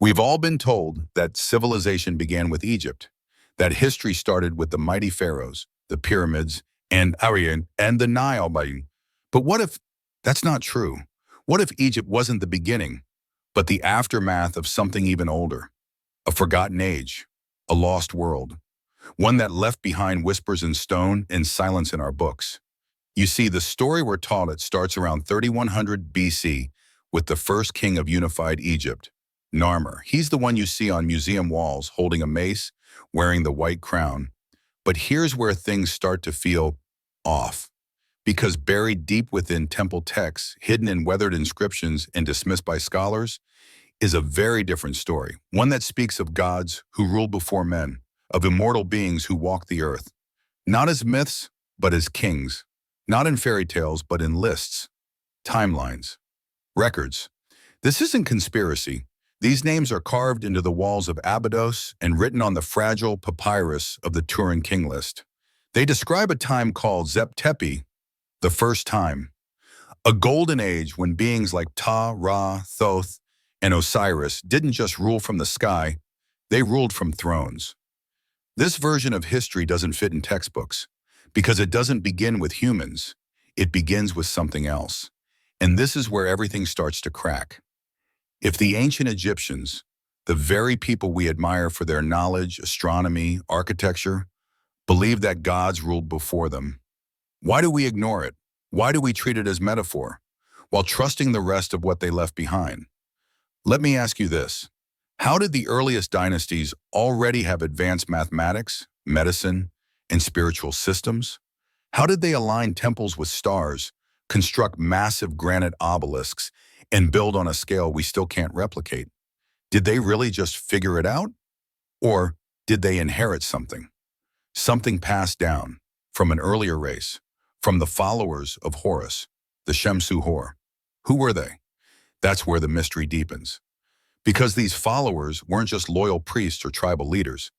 We've all been told that civilization began with Egypt, that history started with the mighty pharaohs, the pyramids, and Aryan and the Nile Basin. But what if that's not true? What if Egypt wasn't the beginning, but the aftermath of something even older? A forgotten age, a lost world, one that left behind whispers in stone and silence in our books. You see, the story we're taught it starts around 3100 BC with the first king of unified Egypt, Narmer. He's the one you see on museum walls holding a mace, wearing the white crown. But here's where things start to feel off. Because buried deep within temple texts, hidden in weathered inscriptions and dismissed by scholars, is a very different story. One that speaks of gods who ruled before men, of immortal beings who walk the earth. Not as myths, but as kings. Not in fairy tales, but in lists, timelines, records. This isn't conspiracy. These names are carved into the walls of Abydos and written on the fragile papyrus of the Turin king list. They describe a time called Zep Tepi, the first time. A golden age when beings like Ta, Ra, Thoth, and Osiris didn't just rule from the sky, they ruled from thrones. This version of history doesn't fit in textbooks because it doesn't begin with humans. It begins with something else. And this is where everything starts to crack. If the ancient Egyptians, the very people we admire for their knowledge, astronomy, architecture, believed that gods ruled before them, why do we ignore it? Why do we treat it as metaphor, while trusting the rest of what they left behind? Let me ask you this. How did the earliest dynasties already have advanced mathematics, medicine, and spiritual systems? How did they align temples with stars, construct massive granite obelisks, and build on a scale we still can't replicate? Did they really just figure it out? Or did they inherit something? Something passed down from an earlier race, from the followers of Horus, the Shemsu Hor. Who were they? That's where the mystery deepens. Because these followers weren't just loyal priests or tribal leaders.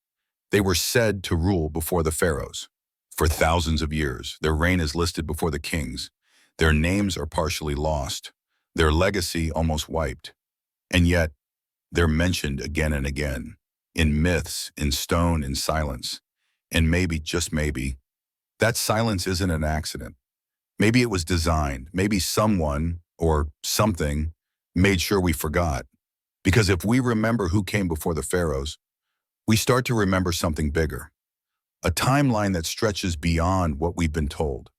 They were said to rule before the pharaohs. For thousands of years, their reign is listed before the kings. Their names are partially lost, their legacy almost wiped. And yet, they're mentioned again and again, in myths, in stone, in silence. And maybe, just maybe, that silence isn't an accident. Maybe it was designed. Maybe someone or something made sure we forgot. Because if we remember who came before the pharaohs, we start to remember something bigger. A timeline that stretches beyond what we've been told.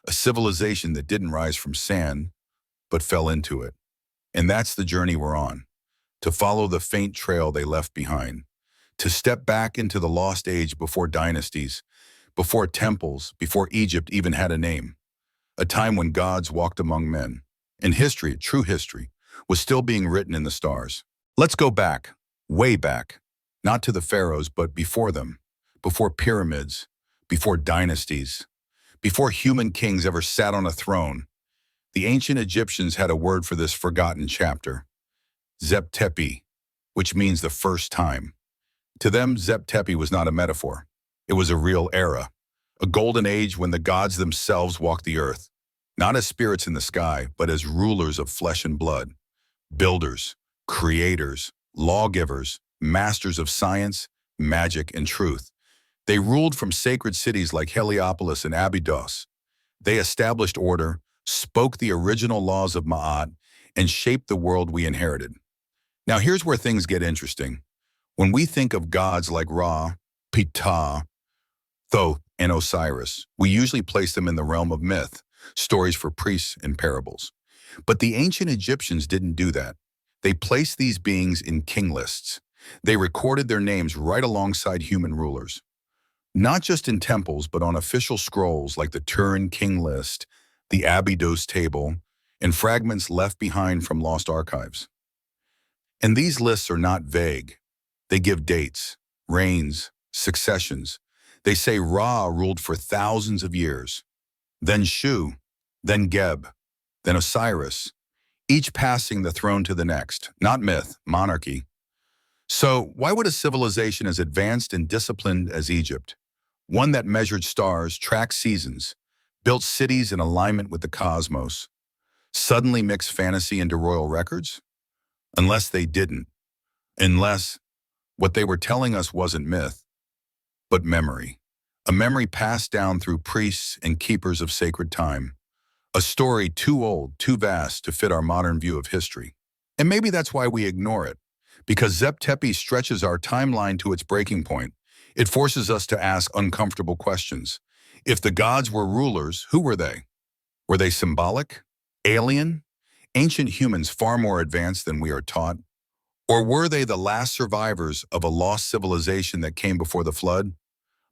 A civilization that didn't rise from sand, but fell into it. And that's the journey we're on. To follow the faint trail they left behind. To step back into the lost age before dynasties, before temples, before Egypt even had a name. A time when gods walked among men. And history, true history, was still being written in the stars. Let's go back, way back. Not to the pharaohs, but before them. Before pyramids, before dynasties, before human kings ever sat on a throne. The ancient Egyptians had a word for this forgotten chapter. Zep Tepi, which means the first time. To them, Zep Tepi was not a metaphor. It was a real era, a golden age when the gods themselves walked the earth, not as spirits in the sky, but as rulers of flesh and blood, builders, creators, lawgivers, masters of science, magic, and truth. They ruled from sacred cities like Heliopolis and Abydos. They established order, spoke the original laws of Ma'at, and shaped the world we inherited. Now here's where things get interesting. When we think of gods like Ra, Ptah, Thoth, and Osiris, we usually place them in the realm of myth, stories for priests and parables. But the ancient Egyptians didn't do that. They placed these beings in king lists. They recorded their names right alongside human rulers. Not just in temples, but on official scrolls like the Turin king list, the Abydos table, and fragments left behind from lost archives. And these lists are not vague. They give dates, reigns, successions. They say Ra ruled for thousands of years, then Shu, then Geb, then Osiris, each passing the throne to the next, not myth, monarchy. So why would a civilization as advanced and disciplined as Egypt, one that measured stars, tracked seasons, built cities in alignment with the cosmos, suddenly mix fantasy into royal records? Unless they didn't. Unless what they were telling us wasn't myth, but memory. A memory passed down through priests and keepers of sacred time. A story too old, too vast to fit our modern view of history. And maybe that's why we ignore it. Because Zep Tepi stretches our timeline to its breaking point. It forces us to ask uncomfortable questions. If the gods were rulers, who were they? Were they symbolic? Alien? Ancient humans far more advanced than we are taught? Or were they the last survivors of a lost civilization that came before the flood?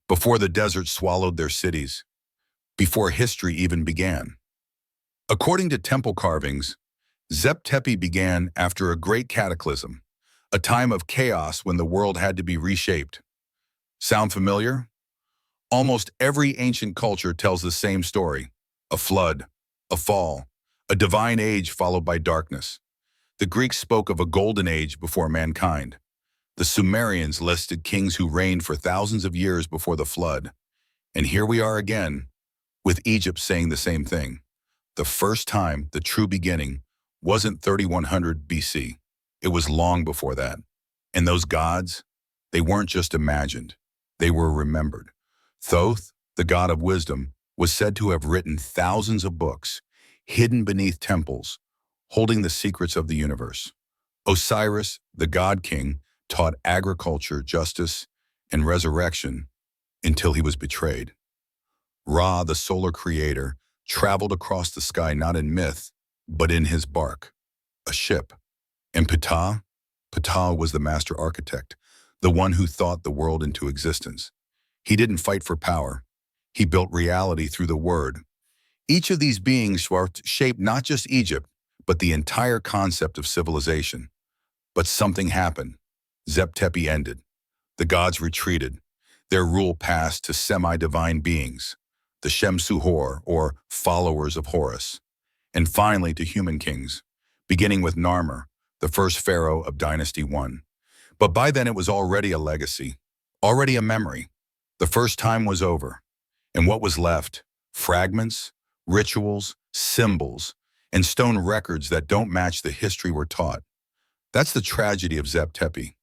Before the desert swallowed their cities? Before history even began? According to temple carvings, Zep Tepi began after a great cataclysm, a time of chaos when the world had to be reshaped. Sound familiar? Almost every ancient culture tells the same story: a flood, a fall, a divine age followed by darkness. The Greeks spoke of a golden age before mankind. The Sumerians listed kings who reigned for thousands of years before the flood. And here we are again, with Egypt saying the same thing. The first time, the true beginning, wasn't 3100 BC. It was long before that. And those gods, they weren't just imagined. They were remembered. Thoth, the god of wisdom, was said to have written thousands of books, hidden beneath temples, holding the secrets of the universe. Osiris, the god king, taught agriculture, justice, and resurrection until he was betrayed. Ra, the solar creator, traveled across the sky not in myth, but in his bark, a ship. And Ptah was the master architect, the one who thought the world into existence. He didn't fight for power. He built reality through the word. Each of these beings shaped not just Egypt, but the entire concept of civilization. But something happened. Zep Tepi ended. The gods retreated. Their rule passed to semi-divine beings, the Shemsu Hor, or followers of Horus, and finally to human kings, beginning with Narmer, the first pharaoh of Dynasty 1. But by then it was already a legacy, already a memory. The first time was over, and what was left? Fragments, rituals, symbols, and stone records that don't match the history we're taught. That's the tragedy of Zep Tepi.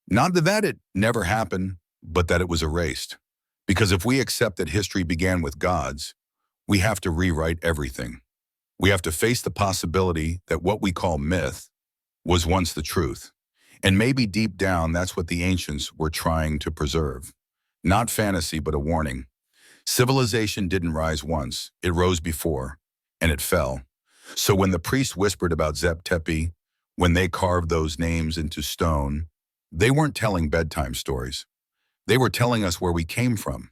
Not that it never happened, but that it was erased. Because if we accept that history began with gods, we have to rewrite everything. We have to face the possibility that what we call myth was once the truth. And maybe deep down, that's what the ancients were trying to preserve. Not fantasy, but a warning. Civilization didn't rise once, it rose before, and it fell. So when the priests whispered about Zep Tepi, when they carved those names into stone, they weren't telling bedtime stories. They were telling us where we came from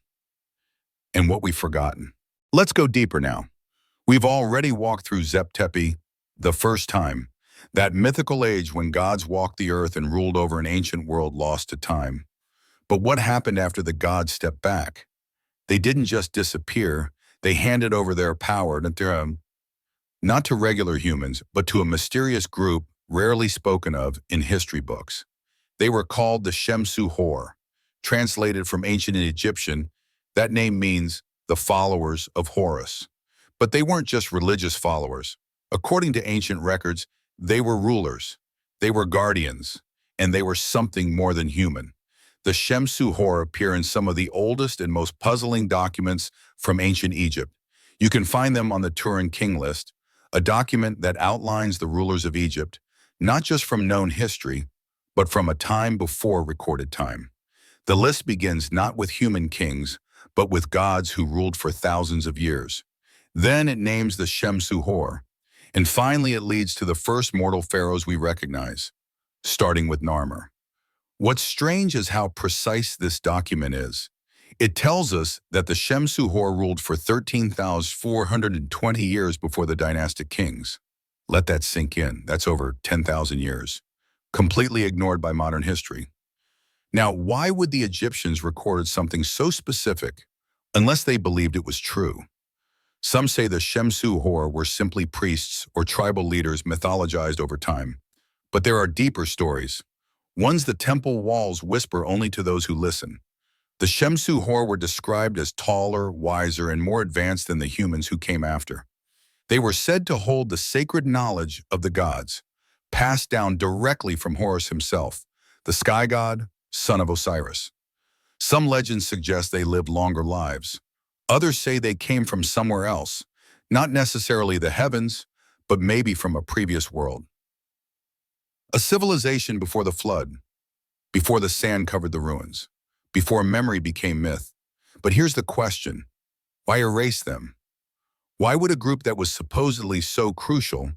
and what we've forgotten. Let's go deeper now. We've already walked through Zep Tepi, the first time, that mythical age when gods walked the earth and ruled over an ancient world lost to time. But what happened after the gods stepped back? They didn't just disappear, they handed over their power not to regular humans, but to a mysterious group rarely spoken of in history books. They were called the Shemsu Hor. Translated from ancient Egyptian, that name means the followers of Horus. But they weren't just religious followers. According to ancient records, they were rulers, they were guardians, and they were something more than human. The Shemsu Hor appear in some of the oldest and most puzzling documents from ancient Egypt. You can find them on the Turin King list, a document that outlines the rulers of Egypt, not just from known history, but from a time before recorded time. The list begins not with human kings, but with gods who ruled for thousands of years. Then it names the Shemsu Hor, and finally it leads to the first mortal pharaohs we recognize, starting with Narmer. What's strange is how precise this document is. It tells us that the Shemsu Hor ruled for 13,420 years before the dynastic kings. Let that sink in. That's over 10,000 years, completely ignored by modern history. Now, why would the Egyptians record something so specific unless they believed it was true? Some say the Shemsu Hor were simply priests or tribal leaders mythologized over time. But there are deeper stories, ones the temple walls whisper only to those who listen. The Shemsu Hor were described as taller, wiser, and more advanced than the humans who came after. They were said to hold the sacred knowledge of the gods, passed down directly from Horus himself. the sky god, son of Osiris. Some legends suggest they lived longer lives. Others say they came from somewhere else, not necessarily the heavens, but maybe from a previous world. A civilization before the flood, before the sand covered the ruins, before memory became myth. But here's the question: why erase them? Why would a group that was supposedly so crucial,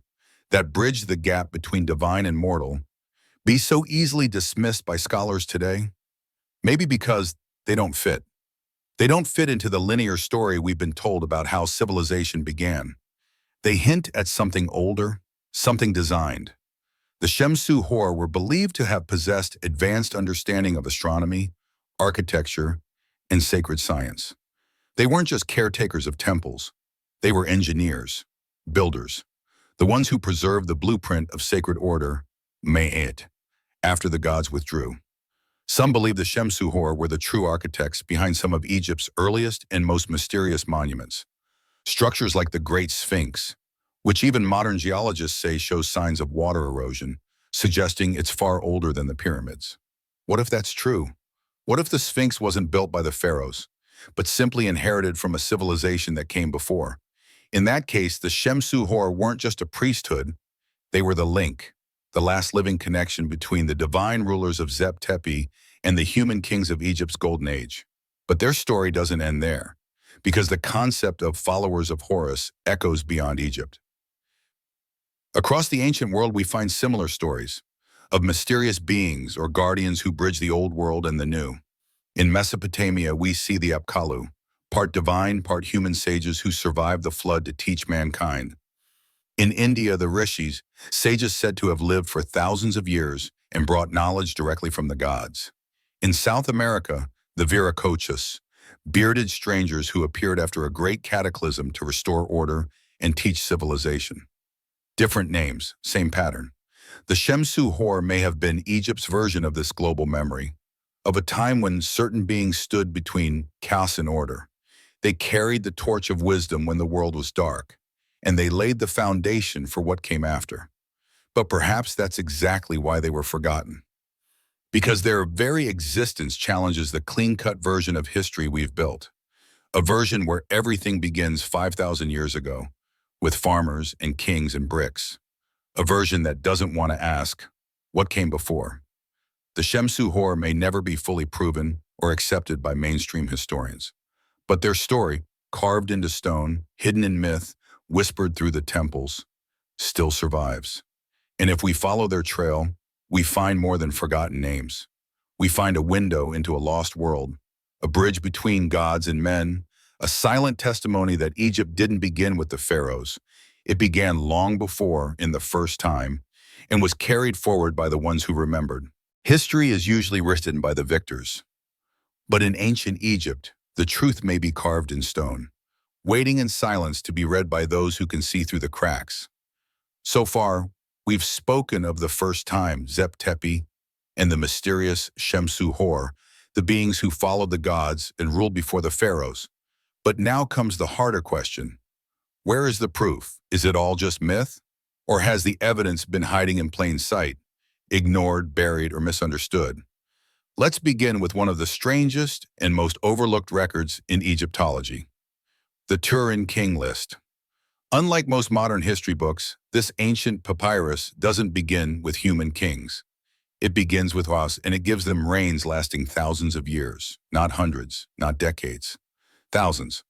that bridged the gap between divine and mortal, be so easily dismissed by scholars today? Maybe because they don't fit. They don't fit into the linear story we've been told about how civilization began. They hint at something older, something designed. The Shemsu Hor were believed to have possessed advanced understanding of astronomy, architecture, and sacred science. They weren't just caretakers of temples. They were engineers, builders, the ones who preserved the blueprint of sacred order, Ma'at, after the gods withdrew. Some believe the Shemsu Hor were the true architects behind some of Egypt's earliest and most mysterious monuments. Structures like the Great Sphinx, which even modern geologists say shows signs of water erosion, suggesting it's far older than the pyramids. What if that's true? What if the Sphinx wasn't built by the pharaohs, but simply inherited from a civilization that came before? In that case, the Shemsu Hor weren't just a priesthood, they were the link, the last living connection between the divine rulers of Zep Tepi and the human kings of Egypt's golden age. But their story doesn't end there, because the concept of followers of Horus echoes beyond Egypt. Across the ancient world, we find similar stories of mysterious beings or guardians who bridge the old world and the new. In Mesopotamia, we see the Apkallu, part divine, part human sages who survived the flood to teach mankind. In India, the Rishis, sages said to have lived for thousands of years and brought knowledge directly from the gods. In South America, the Viracochas, bearded strangers who appeared after a great cataclysm to restore order and teach civilization. Different names, same pattern. The Shemsu Hor may have been Egypt's version of this global memory, of a time when certain beings stood between chaos and order. They carried the torch of wisdom when the world was dark, and they laid the foundation for what came after. But perhaps that's exactly why they were forgotten. Because their very existence challenges the clean-cut version of history we've built, a version where everything begins 5,000 years ago, with farmers and kings and bricks, a version that doesn't want to ask, what came before? The Shemsu Hor may never be fully proven or accepted by mainstream historians, but their story, carved into stone, hidden in myth, whispered through the temples, still survives. And if we follow their trail, we find more than forgotten names. We find a window into a lost world, a bridge between gods and men, a silent testimony that Egypt didn't begin with the pharaohs. It began long before, in the first time, and was carried forward by the ones who remembered. History is usually written by the victors. But in ancient Egypt, the truth may be carved in stone, waiting in silence to be read by those who can see through the cracks. So far, we've spoken of the first time, Zep Tepi, and the mysterious Shemsu Hor, the beings who followed the gods and ruled before the pharaohs. But now comes the harder question. Where is the proof? Is it all just myth? Or has the evidence been hiding in plain sight, ignored, buried, or misunderstood? Let's begin with one of the strangest and most overlooked records in Egyptology, the Turin King List. Unlike most modern history books, this ancient papyrus doesn't begin with human kings. It begins with us, and it gives them reigns lasting thousands of years, not hundreds, not decades, thousands.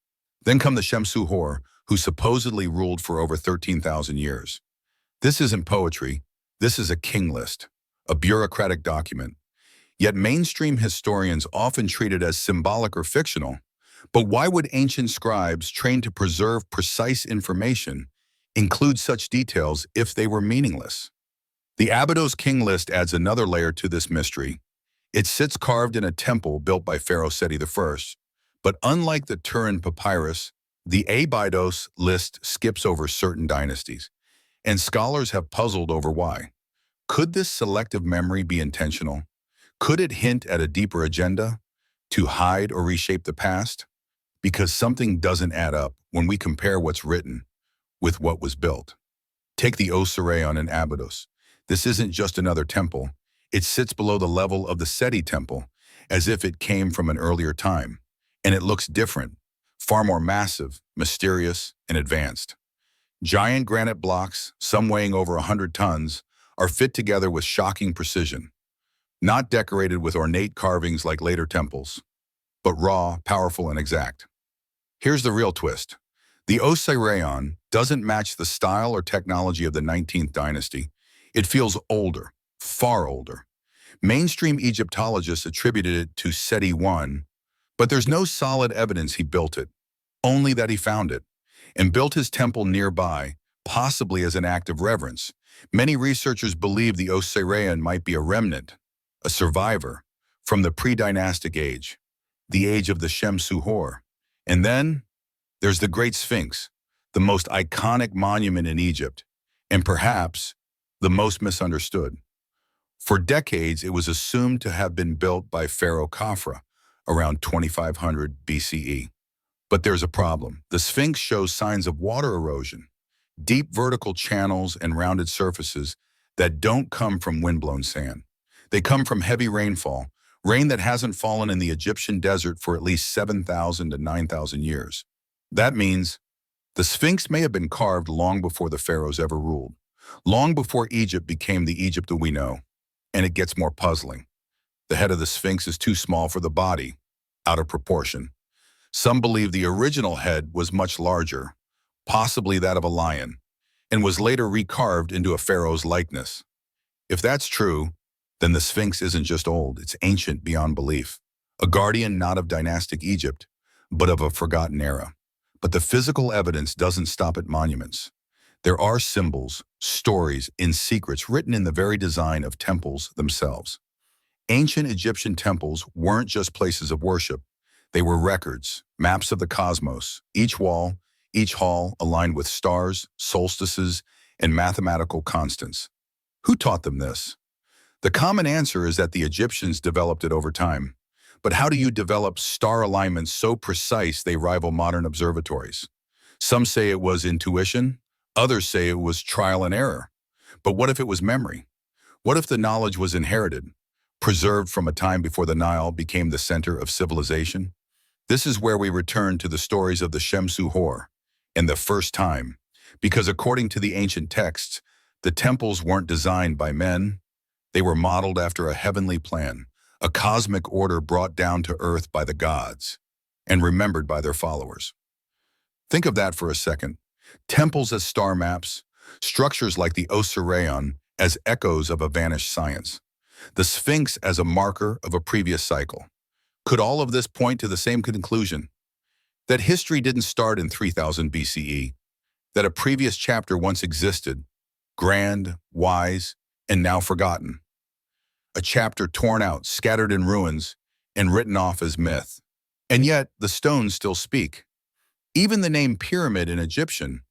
Then come the Shemsu Hor, who supposedly ruled for over 13,000 years. This isn't poetry, this is a king list, a bureaucratic document. Yet mainstream historians often treat it as symbolic or fictional. But why would ancient scribes trained to preserve precise information include such details if they were meaningless? The Abydos King List adds another layer to this mystery. It sits carved in a temple built by Pharaoh Seti I. But unlike the Turin Papyrus, the Abydos list skips over certain dynasties, and scholars have puzzled over why. Could this selective memory be intentional? Could it hint at a deeper agenda, to hide or reshape the past? Because something doesn't add up when we compare what's written with what was built. Take the Osirion in Abydos. This isn't just another temple. It sits below the level of the Seti temple, as if it came from an earlier time. And it looks different, far more massive, mysterious, and advanced. Giant granite blocks, some weighing over 100 tons, are fit together with shocking precision, not decorated with ornate carvings like later temples, but raw, powerful, and exact. Here's the real twist. The Osirion doesn't match the style or technology of the 19th dynasty. It feels older, far older. Mainstream Egyptologists attributed it to Seti I, but there's no solid evidence he built it, only that he found it, and built his temple nearby, possibly as an act of reverence. Many researchers believe the Osirion might be a remnant, a survivor, from the pre-dynastic age, the age of the Shemsu Hor. And then there's the Great Sphinx, the most iconic monument in Egypt, and perhaps the most misunderstood. For decades, it was assumed to have been built by Pharaoh Khafra around 2500 BCE. But there's a problem. The Sphinx shows signs of water erosion, deep vertical channels and rounded surfaces that don't come from windblown sand. They come from heavy rainfall, rain that hasn't fallen in the Egyptian desert for at least 7,000 to 9,000 years. That means the Sphinx may have been carved long before the pharaohs ever ruled, long before Egypt became the Egypt that we know. And it gets more puzzling. The head of the Sphinx is too small for the body, out of proportion. Some believe the original head was much larger, possibly that of a lion, and was later recarved into a pharaoh's likeness. If that's true, then the Sphinx isn't just old, it's ancient beyond belief. A guardian not of dynastic Egypt, but of a forgotten era. But the physical evidence doesn't stop at monuments. There are symbols, stories, and secrets written in the very design of temples themselves. Ancient Egyptian temples weren't just places of worship. They were records, maps of the cosmos, each wall, each hall aligned with stars, solstices, and mathematical constants. Who taught them this? The common answer is that the Egyptians developed it over time. But how do you develop star alignments so precise they rival modern observatories? Some say it was intuition, others say it was trial and error. But what if it was memory? What if the knowledge was inherited, preserved from a time before the Nile became the center of civilization? This is where we return to the stories of the Shemsu Hor and the first time, because according to the ancient texts, the temples weren't designed by men. They were modeled after a heavenly plan, a cosmic order brought down to earth by the gods and remembered by their followers. Think of that for a second. Temples as star maps, structures like the Osirion as echoes of a vanished science, the Sphinx as a marker of a previous cycle. Could all of this point to the same conclusion? That history didn't start in 3000 BCE, that a previous chapter once existed, grand, wise, and now forgotten. A chapter torn out, scattered in ruins, and written off as myth. And yet, the stones still speak. Even the name pyramid in Egyptian,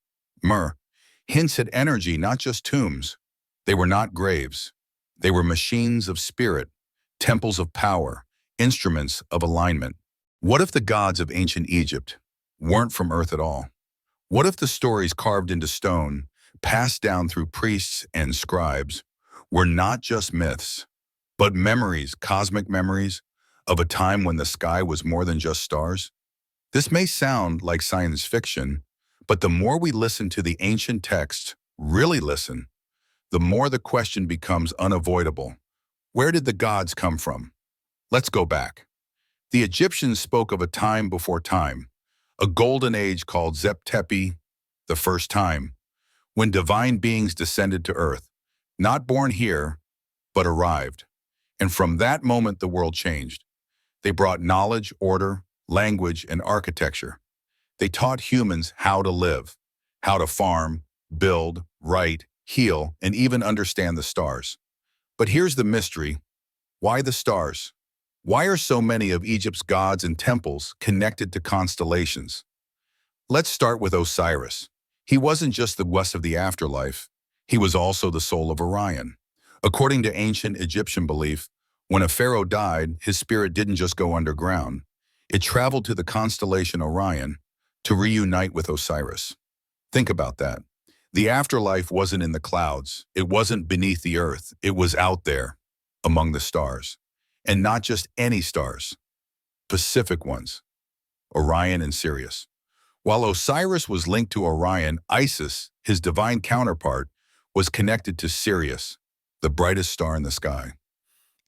Mer, hints at energy, not just tombs. They were not graves. They were machines of spirit, temples of power, instruments of alignment. What if the gods of ancient Egypt weren't from earth at all? What if the stories carved into stone, passed down through priests and scribes, were not just myths, but memories, cosmic memories, of a time when the sky was more than just stars? This may sound like science fiction, but the more we listen to the ancient texts, really listen, the more the question becomes unavoidable. Where did the gods come from? Let's go back. The Egyptians spoke of a time before time, a golden age called Zep Tepi, the first time, when divine beings descended to earth, not born here, but arrived. And from that moment, the world changed. They brought knowledge, order, language, and architecture. They taught humans how to live, how to farm, build, write, heal, and even understand the stars. But here's the mystery. Why the stars? Why are so many of Egypt's gods and temples connected to constellations? Let's start with Osiris. He wasn't just the west of the afterlife. He was also the soul of Orion. According to ancient Egyptian belief, when a pharaoh died, his spirit didn't just go underground. It traveled to the constellation Orion to reunite with Osiris. Think about that. The afterlife wasn't in the clouds. It wasn't beneath the earth. It was out there. among the stars. And not just any stars, specific ones, Orion and Sirius. While Osiris was linked to Orion, Isis, his divine counterpart, was connected to Sirius, the brightest star in the sky.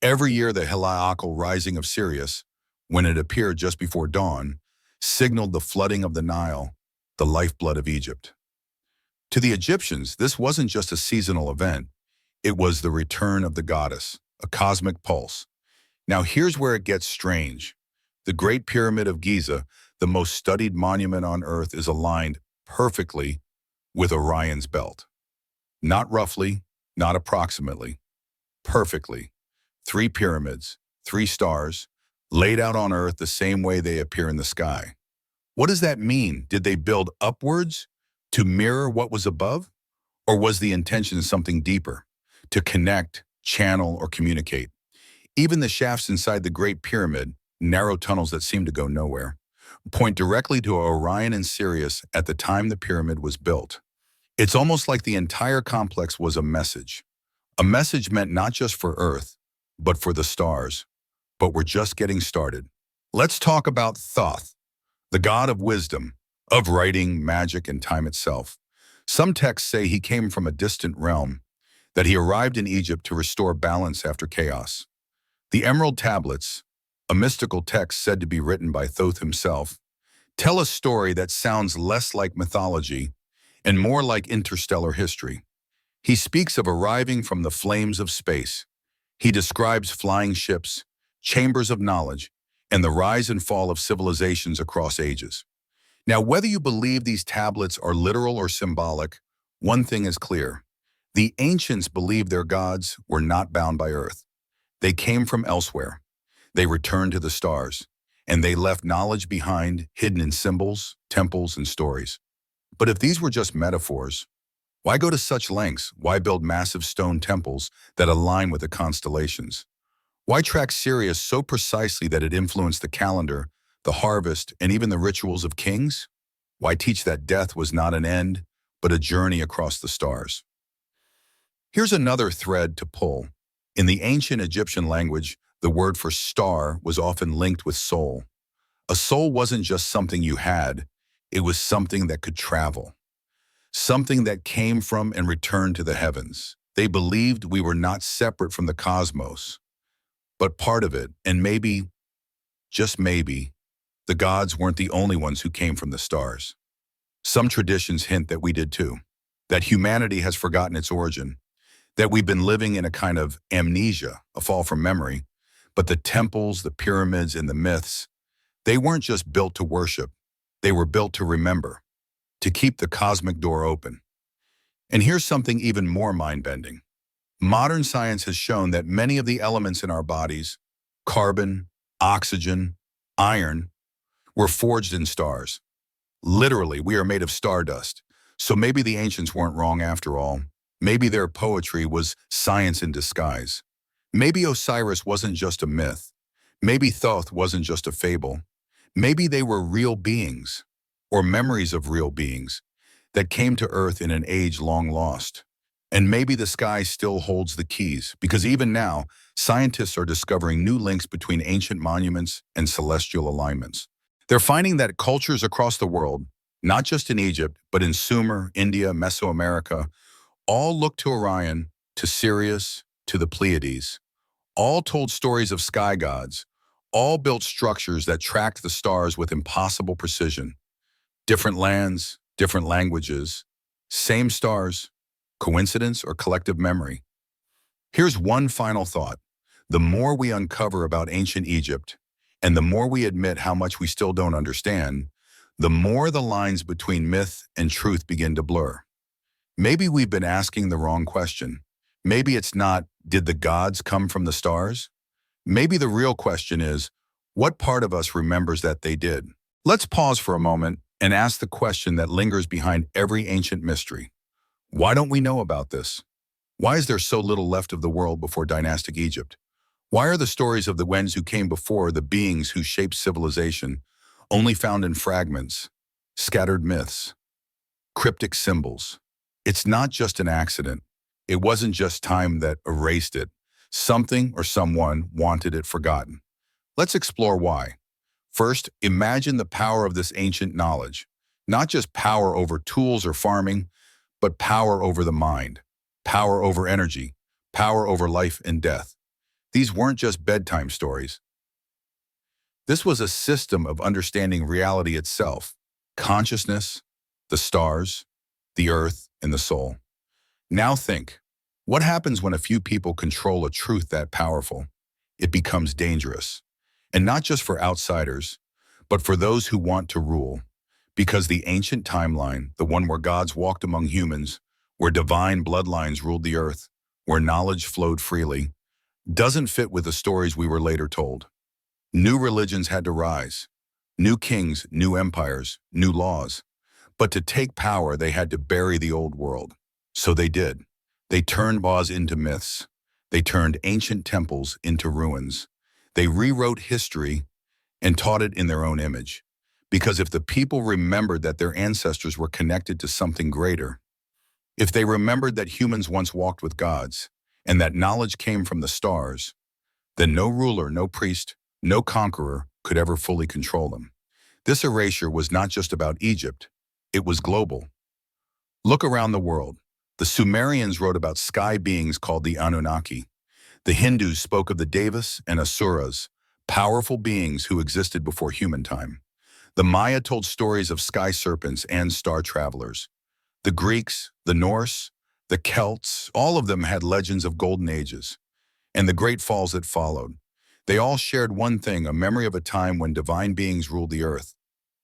Every year, the heliacal rising of Sirius, when it appeared just before dawn, signaled the flooding of the Nile, the lifeblood of Egypt. To the Egyptians, this wasn't just a seasonal event. It was the return of the goddess, a cosmic pulse. Now here's where it gets strange. The Great Pyramid of Giza, the most studied monument on Earth, is aligned perfectly with Orion's belt. Not roughly, not approximately, perfectly. 3 pyramids, 3 stars, laid out on Earth the same way they appear in the sky. What does that mean? Did they build upwards to mirror what was above? Or was the intention something deeper, to connect, channel, or communicate? Even the shafts inside the Great Pyramid, narrow tunnels that seem to go nowhere, point directly to Orion and Sirius at the time the pyramid was built. It's almost like the entire complex was a message meant not just for Earth, but for the stars. But we're just getting started. Let's talk about Thoth, the god of wisdom, of writing, magic, and time itself. Some texts say he came from a distant realm, that he arrived in Egypt to restore balance after chaos. The Emerald Tablets, a mystical text said to be written by Thoth himself, tell a story that sounds less like mythology and more like interstellar history. He speaks of arriving from the flames of space. He describes flying ships, chambers of knowledge, and the rise and fall of civilizations across ages. Now, whether you believe these tablets are literal or symbolic, one thing is clear. The ancients believed their gods were not bound by Earth. They came from elsewhere. They returned to the stars, and they left knowledge behind, hidden in symbols, temples, and stories. But if these were just metaphors, why go to such lengths? Why build massive stone temples that align with the constellations? Why track Sirius so precisely that it influenced the calendar, the harvest, and even the rituals of kings? Why teach that death was not an end, but a journey across the stars? Here's another thread to pull. In the ancient Egyptian language, the word for star was often linked with soul. A soul wasn't just something you had, it was something that could travel. Something that came from and returned to the heavens. They believed we were not separate from the cosmos, but part of it, and maybe, just maybe, the gods weren't the only ones who came from the stars. Some traditions hint that we did too, that humanity has forgotten its origin, that we've been living in a kind of amnesia, a fall from memory, but the temples, the pyramids, and the myths, they weren't just built to worship, they were built to remember, to keep the cosmic door open. And here's something even more mind-bending. Modern science has shown that many of the elements in our bodies, carbon, oxygen, iron, were forged in stars. Literally, we are made of stardust. So maybe the ancients weren't wrong after all. Maybe their poetry was science in disguise. Maybe Osiris wasn't just a myth. Maybe Thoth wasn't just a fable. Maybe they were real beings, or memories of real beings, that came to Earth in an age long lost. And maybe the sky still holds the keys, because even now, scientists are discovering new links between ancient monuments and celestial alignments. They're finding that cultures across the world, not just in Egypt, but in Sumer, India, Mesoamerica, all look to Orion, to Sirius, to the Pleiades. All told stories of sky gods, all built structures that tracked the stars with impossible precision. Different lands, different languages, same stars, coincidence or collective memory? Here's one final thought. The more we uncover about ancient Egypt, and the more we admit how much we still don't understand, the more the lines between myth and truth begin to blur. Maybe we've been asking the wrong question. Maybe it's not, did the gods come from the stars? Maybe the real question is, what part of us remembers that they did? Let's pause for a moment and ask the question that lingers behind every ancient mystery. Why don't we know about this? Why is there so little left of the world before dynastic Egypt? Why are the stories of the ones who came before, the beings who shaped civilization, only found in fragments, scattered myths, cryptic symbols? It's not just an accident. It wasn't just time that erased it. Something or someone wanted it forgotten. Let's explore why. First, imagine the power of this ancient knowledge. Not just power over tools or farming, but power over the mind, power over energy, power over life and death. These weren't just bedtime stories. This was a system of understanding reality itself, consciousness, the stars, the earth, and the soul. Now think, what happens when a few people control a truth that powerful? It becomes dangerous. And not just for outsiders, but for those who want to rule. Because the ancient timeline, the one where gods walked among humans, where divine bloodlines ruled the earth, where knowledge flowed freely, doesn't fit with the stories we were later told. New religions had to rise. New kings, new empires, new laws. But to take power, they had to bury the old world. So they did. They turned laws into myths. They turned ancient temples into ruins. They rewrote history and taught it in their own image. Because if the people remembered that their ancestors were connected to something greater, if they remembered that humans once walked with gods, and that knowledge came from the stars, then no ruler, no priest, no conqueror could ever fully control them. This erasure was not just about Egypt, it was global. Look around the world. The Sumerians wrote about sky beings called the Anunnaki. The Hindus spoke of the Devas and Asuras, powerful beings who existed before human time. The Maya told stories of sky serpents and star travelers. The Greeks, the Norse, the Celts, all of them had legends of golden ages, and the great falls that followed. They all shared one thing, a memory of a time when divine beings ruled the earth.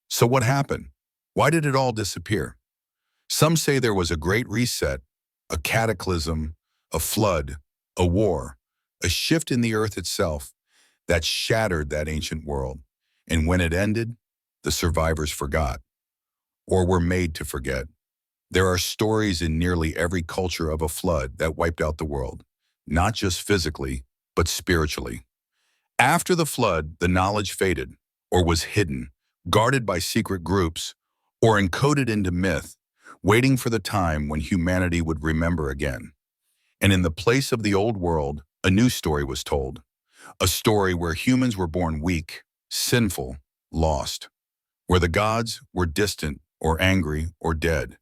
So what happened? Why did it all disappear? Some say there was a great reset, a cataclysm, a flood, a war, a shift in the earth itself that shattered that ancient world. And when it ended, the survivors forgot, or were made to forget. There are stories in nearly every culture of a flood that wiped out the world, not just physically, but spiritually. After the flood, the knowledge faded, or was hidden, guarded by secret groups, or encoded into myth, waiting for the time when humanity would remember again. And in the place of the old world, a new story was told. A story where humans were born weak, sinful, lost. Where the gods were distant, or angry, or dead.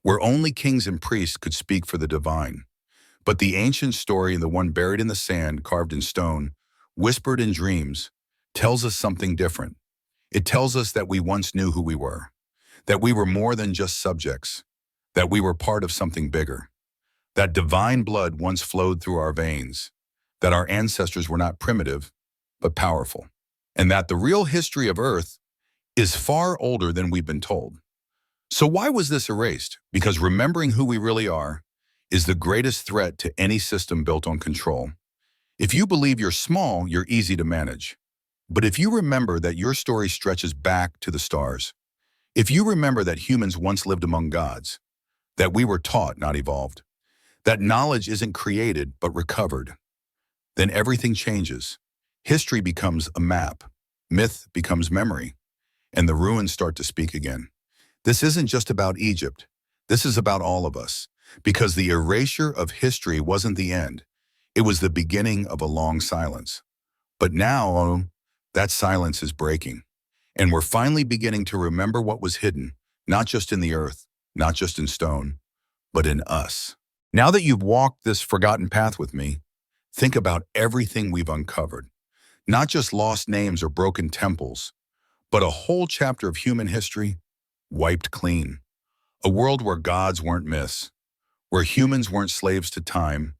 Where only kings and priests could speak for the divine. But the ancient story, the one buried in the sand, carved in stone, whispered in dreams, tells us something different. It tells us that we once knew who we were, that we were more than just subjects, that we were part of something bigger, that divine blood once flowed through our veins, that our ancestors were not primitive, but powerful, and that the real history of Earth is far older than we've been told. So why was this erased? Because remembering who we really are is the greatest threat to any system built on control. If you believe you're small, you're easy to manage. But if you remember that your story stretches back to the stars, if you remember that humans once lived among gods, that we were taught, not evolved, that knowledge isn't created but recovered, then everything changes. History becomes a map, myth becomes memory, and the ruins start to speak again. This isn't just about Egypt. This is about all of us, because the erasure of history wasn't the end. It was the beginning of a long silence. But now, that silence is breaking, and we're finally beginning to remember what was hidden, not just in the earth, not just in stone, but in us. Now that you've walked this forgotten path with me, think about everything we've uncovered. Not just lost names or broken temples, but a whole chapter of human history wiped clean. A world where gods weren't myths, where humans weren't slaves to time,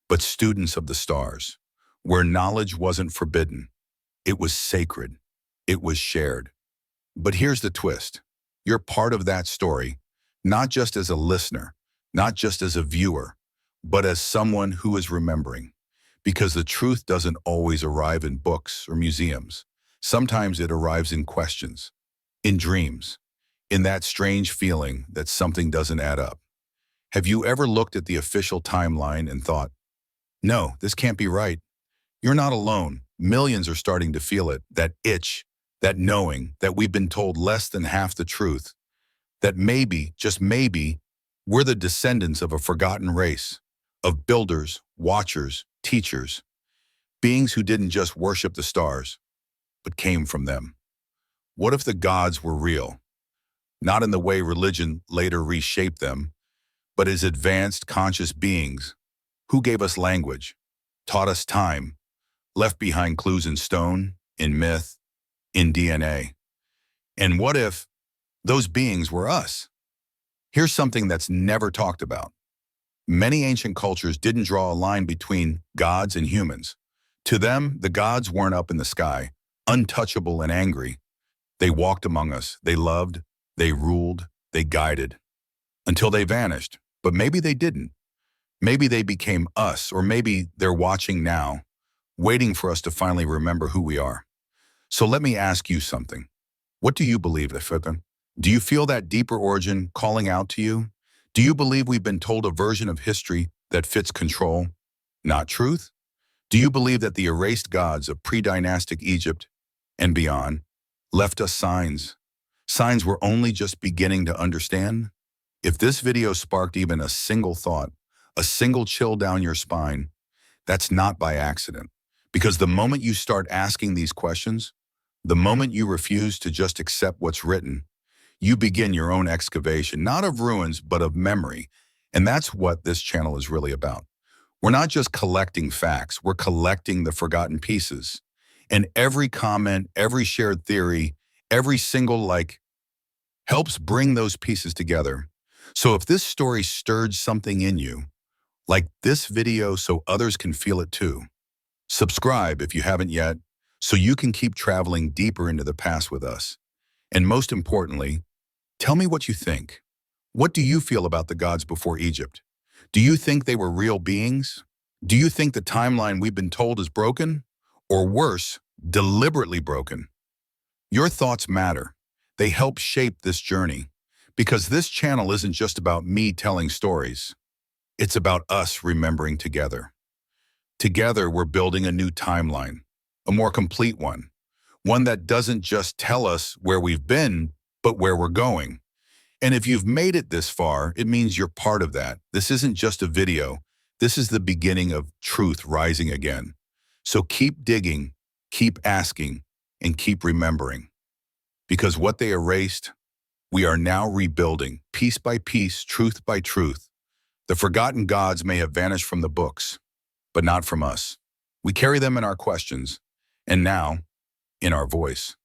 but students of the stars, where knowledge wasn't forbidden. It was sacred. It was shared. But here's the twist. You're part of that story, not just as a listener, not just as a viewer, but as someone who is remembering. Because the truth doesn't always arrive in books or museums. Sometimes it arrives in questions, in dreams, in that strange feeling that something doesn't add up. Have you ever looked at the official timeline and thought, no, this can't be right? You're not alone. Millions are starting to feel it, that itch, that knowing that we've been told less than half the truth, that maybe, just maybe, we're the descendants of a forgotten race, of builders, watchers, teachers, beings who didn't just worship the stars, but came from them. What if the gods were real? Not in the way religion later reshaped them, but as advanced conscious beings who gave us language, taught us time, left behind clues in stone, in myth, in DNA. And what if those beings were us? Here's something that's never talked about. Many ancient cultures didn't draw a line between gods and humans. To them, the gods weren't up in the sky, untouchable and angry. They walked among us. They loved, they ruled, they guided, until they vanished. But maybe they didn't. Maybe they became us, or maybe they're watching now, waiting for us to finally remember who we are. So let me ask you something. What do you believe, Efekan? Do you feel that deeper origin calling out to you? Do you believe we've been told a version of history that fits control, not truth? Do you believe that the erased gods of pre-dynastic Egypt and beyond left us signs we're only just beginning to understand? If this video sparked even a single thought, a single chill down your spine, that's not by accident. Because the moment you start asking these questions, the moment you refuse to just accept what's written, you begin your own excavation, not of ruins, but of memory. And that's what this channel is really about. We're not just collecting facts, we're collecting the forgotten pieces. And every comment, every shared theory, every single like helps bring those pieces together. So if this story stirred something in you, like this video so others can feel it too, subscribe if you haven't yet, so you can keep traveling deeper into the past with us. And most importantly, tell me what you think. What do you feel about the gods before Egypt? Do you think they were real beings? Do you think the timeline we've been told is broken? Or worse, deliberately broken? Your thoughts matter. They help shape this journey. Because this channel isn't just about me telling stories. It's about us remembering together. Together, we're building a new timeline, a more complete one. One that doesn't just tell us where we've been, but where we're going. And if you've made it this far, it means you're part of that. This isn't just a video. This is the beginning of truth rising again. So keep digging, keep asking, and keep remembering. Because what they erased, we are now rebuilding, piece by piece, truth by truth. The forgotten gods may have vanished from the books, but not from us. We carry them in our questions, and now, in our voice.